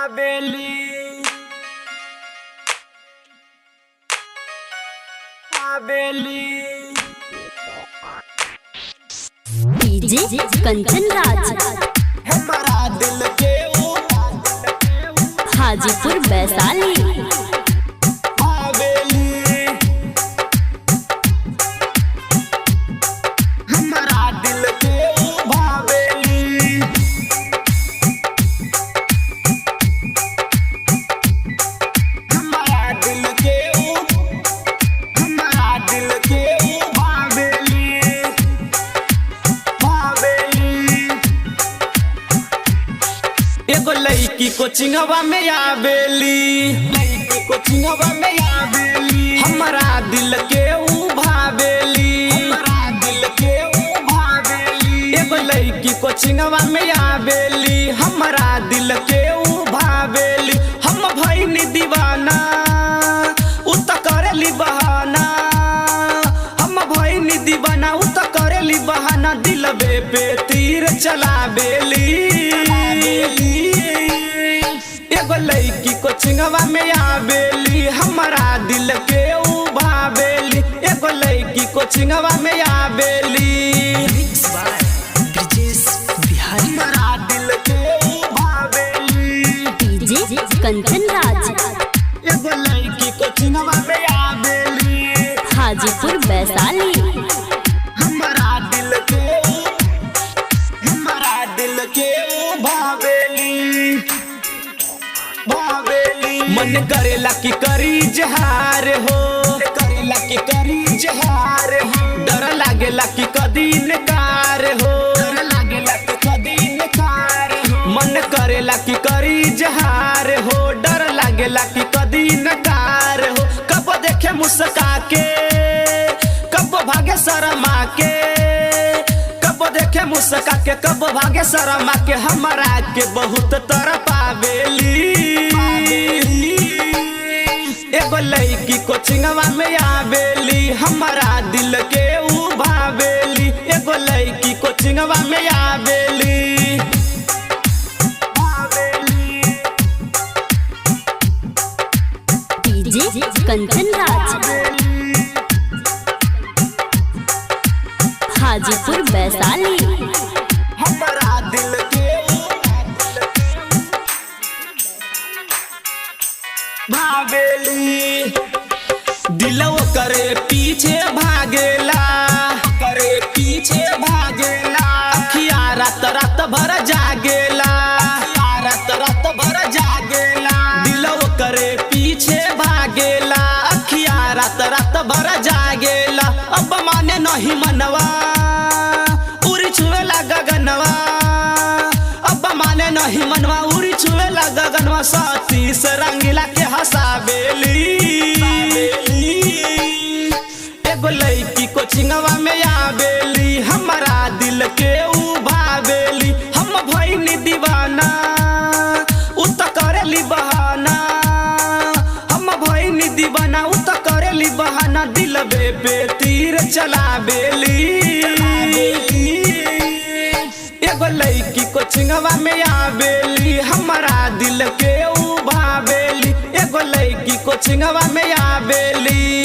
आबेली आबेली DJ Kanchan Raj हमारा दिल के हाजीपुर वैशाली आबेली हमारा दिल के भावेली हमारा दिल के भावेली एगो लड़की कोचिंगवा में आबेली हमारा दिल के भावेली एगो लड़की कोचिंगवा में आबेली हमारा दिल के भावेली हम भइनी दीवाना उ त करेली बहाना हम भइनी दीवाना उ त करेली बहाना दिलबे पे तीर चलाबेली एगो लड़की कोचिंगवा में आबेली हमारा दिल के भावेली एगो लड़की कोचिंगवा में आबेली हमारा दिल के भावेली डीजे कंचन राज एगो लड़की कोचिंगवा में आबेली हाजीपुर वैशाली हमारा दिल के भावेली मन करेला की करी जहार हो डर लागेला की कदी नकार हो मन करेला की करी जहार हो डर लागेला की कदी नकार हो कब देखे मुस्का के कब भागे शर्मा के कब देखे मुस्का के कब भागे शर्मा के हमारा के बहुत तरपावेली एगो लड़की कोचिंगवा में आबेली हमारा दिल के भावेली एगो लड़की कोचिंगवा में आबेली डीजे कंचन राज हाजीपुर वैशाली हमारा दिल के भावेली दिलव करे पीछे भागेला अखिया रात रात भर जागेला दिलव करे पीछे भागेला अखिया रात रात भर जागेला अब माने नहीं मनवा उड़ी छुएला गगनवा अब माने नहीं मनवा उड़ी छुएला गगनवा सतीश रंगीला के हंसाबेली एगो लड़की कोचिंगवा में आबेली हमारा दिल के भावेली हम भइनी दीवाना उ त करेली बहाना हम भइनी दीवाना उ त करेली बहाना दिलबे पे तीर चलाबेली एगो लड़की कोचिंगवा में आबेली हमारा दिल के भावेली एगो लड़की कोचिंगवा में आबेली।